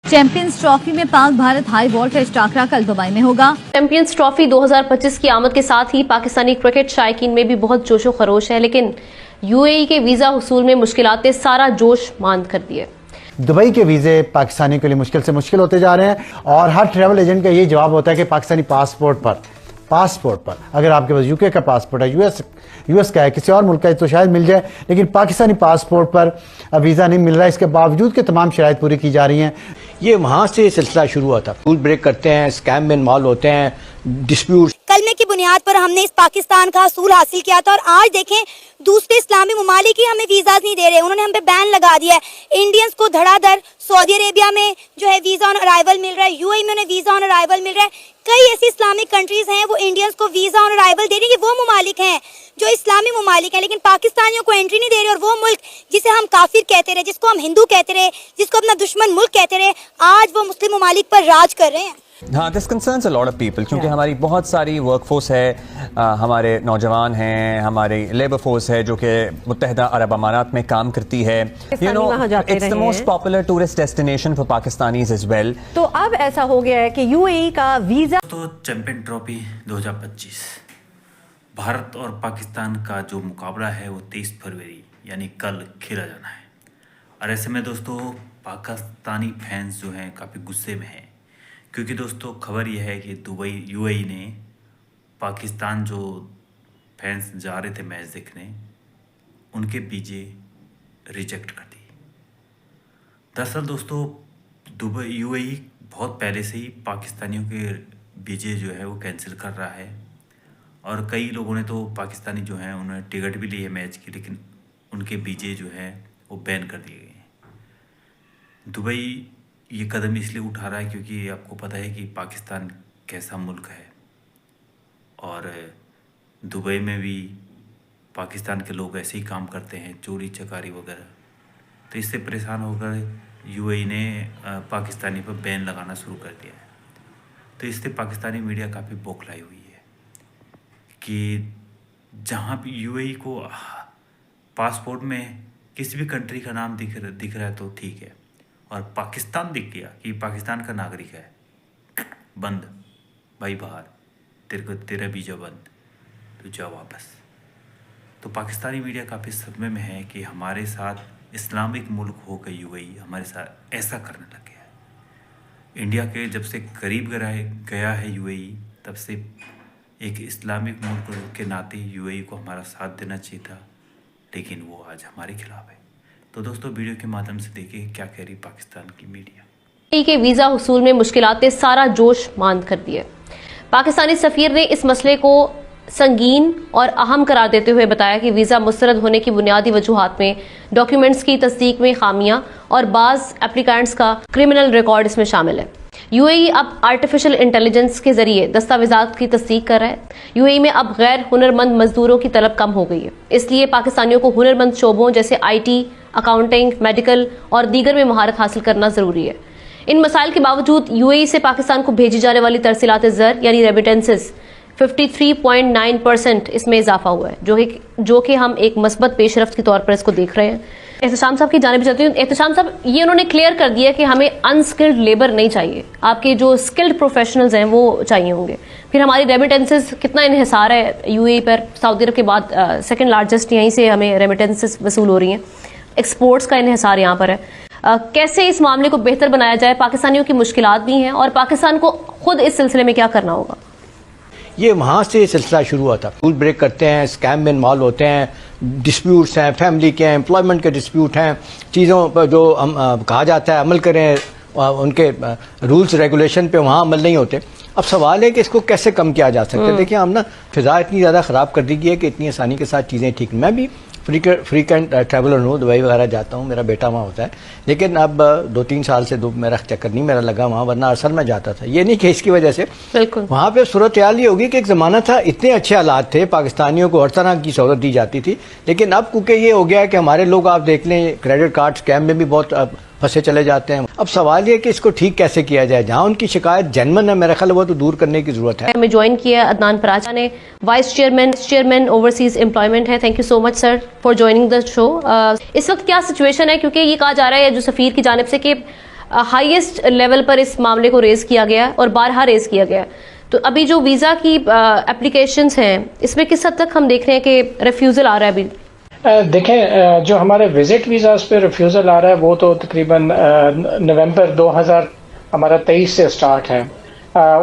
Champions trophy में Pak Bharat high voltage टाकरा कल Dubai में होगा। चैंपियंस ट्रॉफी 2025 की आमद के साथ ही पाकिस्तानी क्रिकेट शायकीन में भी बहुत जोशो खरोश है, लेकिन यूएई के वीजा हुसूल में मुश्किलात सारा जोश मांद कर दिए। दुबई के वीज़े पाकिस्तानियों के लिए मुश्किल से मुश्किल होते जा रहे हैं और हर ट्रैवल एजेंट का ये जवाब होता है कि पाकिस्तानी पासपोर्ट पर अगर आपके पास यूके का पासपोर्ट है, यूएस का है, किसी और मुल्क का है तो शायद मिल जाए, लेकिन पाकिस्तानी पासपोर्ट पर अब वीज़ा नहीं मिल रहा है। इसके बावजूद के तमाम शराइत पूरी की जा रही हैं। ये वहाँ से सिलसिला शुरू हुआ था। रूल ब्रेक करते हैं, स्कैम में इन्वॉल्व होते हैं, डिस्प्यूट। कलमे की बुनियाद पर हमने इस पाकिस्तान का असूल हासिल किया था और आज देखें दूसरे इस्लामी ममालिक ही हमें वीजा नहीं दे रहे, उन्होंने हम पे बैन लगा दिया है। इंडियंस को धड़ाधड़ सऊदी अरेबिया में जो है वीजा ऑन अराइवल मिल रहा है, यूएई में उन्हें वीजा ऑन अराइवल मिल रहा है। कई ऐसी इस्लामिक कंट्रीज हैं वो इंडियंस को वीजा ऑन अराइवल दे रही है। वो ममालिक हैं जो इस्लामी ममालिक हैं, लेकिन पाकिस्तानियों को एंट्री नहीं दे रहे। और वो मुल्क जिसे हम काफिर कहते रहे, जिसको हम हिंदू कहते रहे, जिसको अपना दुश्मन मुल्क कहते रहे, आज वो मुस्लिम ममालिक पर राज कर रहे हैं। हाँ, this concerns a lot of people, क्योंकि हमारी बहुत सारी वर्कफोर्स है, हमारे नौजवान हैं, हमारी लेबर फोर्स है जो कि मुत्तहिदा अरब अमारात में काम करती है। You know, it's the most popular tourist destination for Pakistanis as well. तो अब ऐसा हो गया है कि यूएई का वीजा तो चैंपियन ट्रॉफी 2025 भारत और पाकिस्तान का जो मुकाबला है वो 23 फरवरी यानी कल खेला जाना है। और ऐसे में दोस्तों पाकिस्तानी फैंस जो हैं काफ़ी गुस्से में हैं, क्योंकि दोस्तों खबर यह है कि दुबई यूएई ने पाकिस्तान जो फैंस जा रहे थे मैच देखने उनके वीजे रिजेक्ट कर दिए। दरअसल दोस्तों दुबई यूएई बहुत पहले से ही पाकिस्तानियों के वीजे जो है वो कैंसिल कर रहा है और कई लोगों ने तो पाकिस्तानी जो हैं उन्होंने टिकट भी ली है मैच की, लेकिन उनके वीजे जो हैं वो बैन कर दिए गए हैं। दुबई ये कदम इसलिए उठा रहा है क्योंकि आपको पता है कि पाकिस्तान कैसा मुल्क है और दुबई में भी पाकिस्तान के लोग ऐसे ही काम करते हैं, चोरी चकारी वगैरह। तो इससे परेशान होकर यूएई ने पाकिस्तानी पर बैन लगाना शुरू कर दिया है। तो इससे पाकिस्तानी मीडिया काफ़ी बौखलाई हुई है कि जहाँ भी यूएई को पासपोर्ट में किसी भी कंट्री का नाम दिख रहा है तो ठीक है, और पाकिस्तान दिख गया कि पाकिस्तान का नागरिक है, बंद भाई बाहर, तेरा वीजा बंद, तो जाओ वापस। तो पाकिस्तानी मीडिया काफ़ी सदमे में है कि हमारे साथ इस्लामिक मुल्क होकर यूएई हमारे साथ ऐसा करने लग गया है। इंडिया के जब से करीब गया है यूएई, तब से एक इस्लामिक मुल्क के नाते यूएई को हमारा साथ देना चाहिए था, लेकिन वो आज हमारे खिलाफ है। तो दोस्तों वीडियो के माध्यम से देखिए क्या कह रही पाकिस्तान की मीडिया। के वीजा हुसूल में मुश्किलात सारा जोश मांद कर दिए। पाकिस्तानी सफीर ने इस मसले को संगीन और अहम करार देते हुए बताया कि वीजा मुस्तरद होने की बुनियादी वजूहात में डॉक्यूमेंट्स की तस्दीक में खामियां और बाज एप्लीकेंट्स का क्रिमिनल रिकॉर्ड इसमें शामिल है। यूएई अब आर्टिफिशियल इंटेलिजेंस के जरिए दस्तावेजात की तस्दीक कर रहा है। यूएई में अब गैर हुनरमंद मजदूरों की तलब कम हो गई है, इसलिए पाकिस्तानियों को हुनरमंद शोबों जैसे आईटी, अकाउंटिंग, मेडिकल और दीगर में महारत हासिल करना जरूरी है। इन मसाइल के बावजूद यूएई से पाकिस्तान को भेजी जाने वाली तरसीलात ज़र यानी रेमिटेंसेस 53.9% इसमें इजाफा हुआ है, जो कि हम एक मस्बत पेशरफ्त के तौर पर इसको देख रहे हैं। एहतशाम साहब की जानिब चलती हूँ। एहतशाम साहब, ये उन्होंने क्लियर कर दिया कि हमें अनस्किल्ड लेबर नहीं चाहिए, आपके जो स्किल्ड प्रोफेशनल्स हैं वो चाहिए होंगे। फिर हमारी रेमिटेंसेस कितना इन्हिसार है यूएई पर, सऊदी अरब के बाद सेकंड लार्जेस्ट यहीं से हमें रेमिटेंसेस वसूल हो रही हैं। एक्सपोर्ट्स का इन्हिसार यहाँ पर है। कैसे इस मामले को बेहतर बनाया जाए? पाकिस्तानियों की मुश्किलात भी हैं और पाकिस्तान को खुद इस सिलसिले में क्या करना होगा? ये वहाँ से सिलसिला शुरू हुआ था। रूल ब्रेक करते हैं, स्कैम में इन्वॉल्व होते हैं, डिस्प्यूट्स हैं, फैमिली के हैं, एम्प्लॉयमेंट के डिस्प्यूट हैं, चीज़ों पर जो कहा जाता है अमल करें, उनके रूल्स रेगुलेशन पे वहाँ अमल नहीं होते। अब सवाल है कि इसको कैसे कम किया जा सकता है। देखिए हम ना फिजा इतनी ज़्यादा ख़राब कर दी गई है कि इतनी आसानी के साथ चीज़ें ठीक। मैं भी फ्रीक्वेंट ट्रैवलर हूँ, दुबई वगैरह जाता हूँ, मेरा बेटा वहाँ होता है, लेकिन अब 2-3 साल से मेरा चक्कर नहीं मेरा लगा वहाँ, वरना असल में जाता था। ये नहीं कि इसकी वजह से वहाँ पे सूरत हाल ये होगी कि एक ज़माना था इतने अच्छे हालात थे, पाकिस्तानियों को हर तरह की सहूलत दी जाती थी, लेकिन अब क्योंकि ये हो गया है कि हमारे लोग आप देख लें क्रेडिट कार्ड स्कैम में भी बहुत फंसे चले जाते हैं। अब सवाल ये कि इसको ठीक कैसे किया जाए। जहाँ उनकी शिकायत जेन्युइन है, मेरा ख्याल वो तो दूर करने की जरूरत है। हमें ज्वाइन किया अदनान पराचा ने, वाइस चेयरमैन ओवरसीज एम्प्लॉयमेंट है। Thank you so much sir for joining the show. इस वक्त क्या सिचुएशन है, क्योंकि ये कहा जा रहा है जो सफीर की जानिब से कि हाईएस्ट लेवल पर इस मामले को रेज किया गया और बारहा रेज किया गया। तो अभी जो वीजा की एप्लीकेशंस हैं, इसमें किस हद तक हम देख रहे हैं कि रिफ्यूजल आ रहा है अभी? देखें, जो हमारे विजिट वीज़ास पे रिफ्यूज़ल आ रहा है वो तो तकरीबन नवंबर 2023 से स्टार्ट है।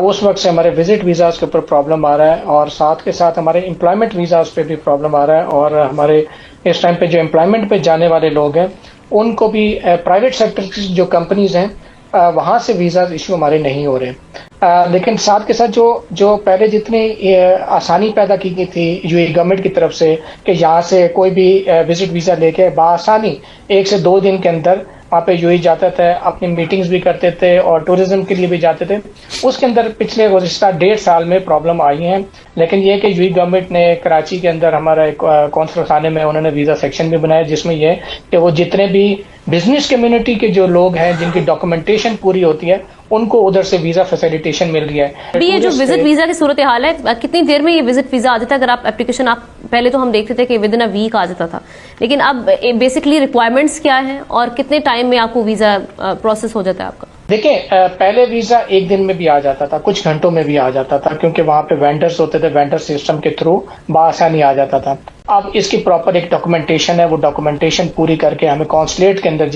उस वक्त से हमारे विजिट वीज़ास के ऊपर प्रॉब्लम आ रहा है और साथ के साथ हमारे एम्प्लॉयमेंट वीज़ास पे भी प्रॉब्लम आ रहा है। और हमारे इस टाइम पे जो एम्प्लॉयमेंट पे जाने वाले लोग हैं उनको भी प्राइवेट सेक्टर की जो कंपनीज हैं वहाँ से वीज़ा इशू हमारे नहीं हो रहे। लेकिन साथ के साथ जो पहले जितनी आसानी पैदा की गई थी यूएई गवर्नमेंट की तरफ से कि यहाँ से कोई भी विजिट वीज़ा लेके बआसानी 1 से 2 दिन के अंदर वहाँ पे यूएई जाते थे, अपनी मीटिंग्स भी करते थे और टूरिज्म के लिए भी जाते थे, उसके अंदर पिछले गुज़िश्ता 1.5 साल में प्रॉब्लम आई है। लेकिन ये कि यूएई गवर्नमेंट ने कराची के अंदर हमारा एक कौंसल खाने में उन्होंने वीज़ा सेक्शन भी बनाया जिसमें ये कि वो जितने भी बिजनेस कम्युनिटी के जो लोग हैं जिनकी डॉक्यूमेंटेशन पूरी होती है उनको उधर से वीजा फैसिलिटेशन मिल रही है। अभी ये जो विजिट वीजा की सूरत हाल है, कितनी देर में ये विजिट वीजा आ जाता है? अगर आप एप्लीकेशन पहले तो हम देखते थे कि विद इन अ वीक आ जाता था, लेकिन अब बेसिकली रिक्वायरमेंट्स क्या है और कितने टाइम में आपको वीजा प्रोसेस हो जाता है आपका? देखिए, पहले वीजा 1 दिन में भी आ जाता था, कुछ घंटों में भी आ जाता था क्योंकि वहाँ पे वेंडर्स होते थे, वेंडर सिस्टम के थ्रू बआसानी आ जाता था। अब इसकी प्रॉपर एक डॉक्यूमेंटेशन है, वो डॉक्यूमेंटेशन पूरी करके हमें कॉन्सुलेट के अंदर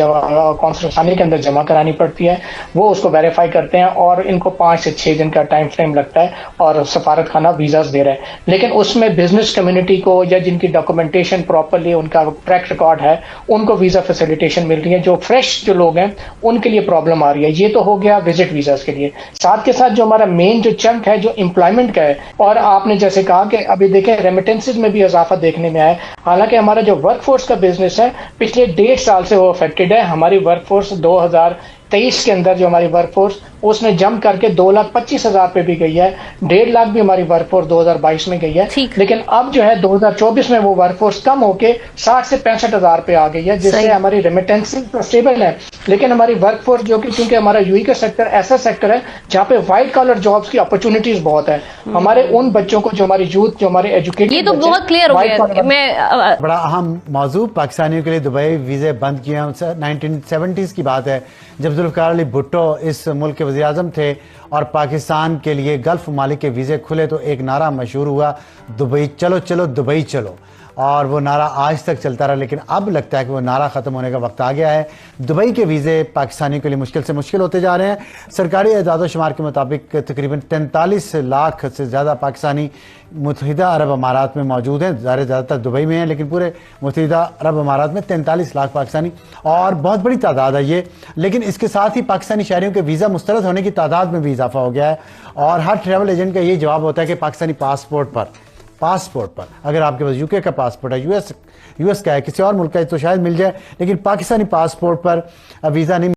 कौंसल खाने के अंदर जमा करानी पड़ती है, वो उसको वेरीफाई करते हैं और इनको 5 से 6 दिन का टाइम फ्रेम लगता है और सफारत खाना वीजास दे रहा है। लेकिन उसमें बिजनेस कम्युनिटी को या जिनकी डॉक्यूमेंटेशन प्रॉपरली उनका ट्रैक रिकॉर्ड है उनको वीजा फैसिलिटेशन मिल रही है। जो फ्रेश जो लोग हैं उनके लिए प्रॉब्लम आ रही है। ये तो हो गया विजिट वीजास के लिए। साथ के साथ जो हमारा मेन जो चंक है जो एम्प्लॉयमेंट का है, और आपने जैसे कहा कि अभी देखें रेमिटेंसेज में भी इजाफा देखने में आया। हालांकि हमारा जो वर्कफोर्स का बिजनेस है पिछले 1.5 साल से वो अफेक्टेड है। हमारी वर्कफोर्स 2023 के अंदर जो हमारी वर्कफोर्स उसने जंप करके 2,25,000 पे भी गई है। 1.5 लाख भी हमारी वर्कफोर्स 2022 में गई है। लेकिन अब जो है 2024 में वो वर्कफोर्स कम होके 60 से 65,000 पे आ गई है, जिससे हमारी रेमिटेंसेज तो स्टेबल है लेकिन हमारी वर्कफोर्स जो कि क्योंकि हमारा यूएई का सेक्टर ऐसा सेक्टर है जहाँ पे व्हाइट कॉलर जॉब्स की अपॉर्चुनिटीज बहुत है। हमारे उन बच्चों को जो हमारी यूथ जो हमारे एजुकेटेड, ये तो बहुत क्लियर हो गया। बड़ा अहम मौजू, पाकिस्तानियों के लिए दुबई वीजे बंद किए हैं। 1970s की बात है जब जुल्फ़िकार अली भुट्टो इस मुल्क के वज़ीर आज़म थे और पाकिस्तान के लिए गल्फ ममालिक के वीज़े खुले तो एक नारा मशहूर हुआ, दुबई चलो चलो दुबई चलो, और वो नारा आज तक चलता रहा। लेकिन अब लगता है कि वो नारा ख़त्म होने का वक्त आ गया है। दुबई के वीज़े पाकिस्तानियों के लिए मुश्किल से मुश्किल होते जा रहे हैं। सरकारी एदाद शुमार के मुताबिक तकरीबन 43 लाख से ज़्यादा पाकिस्तानी मुत्तहिदा अरब अमारात में मौजूद हैं। ज़्यादातर दुबई में हैं, लेकिन पूरे मुत्तहिदा अरब अमारात में 43 लाख पाकिस्तानी, और बहुत बड़ी तादाद है ये। लेकिन इसके साथ ही पाकिस्तानी शहरियों के वीज़ा मुस्तरद होने की तादाद में भी इजाफा हो गया है। और हर ट्रैवल एजेंट का ये जवाब होता है कि पाकिस्तानी पासपोर्ट पर अगर आपके पास यूके का पासपोर्ट है, यूएस का है, किसी और मुल्क का है तो शायद मिल जाए, लेकिन पाकिस्तानी पासपोर्ट पर वीज़ा नहीं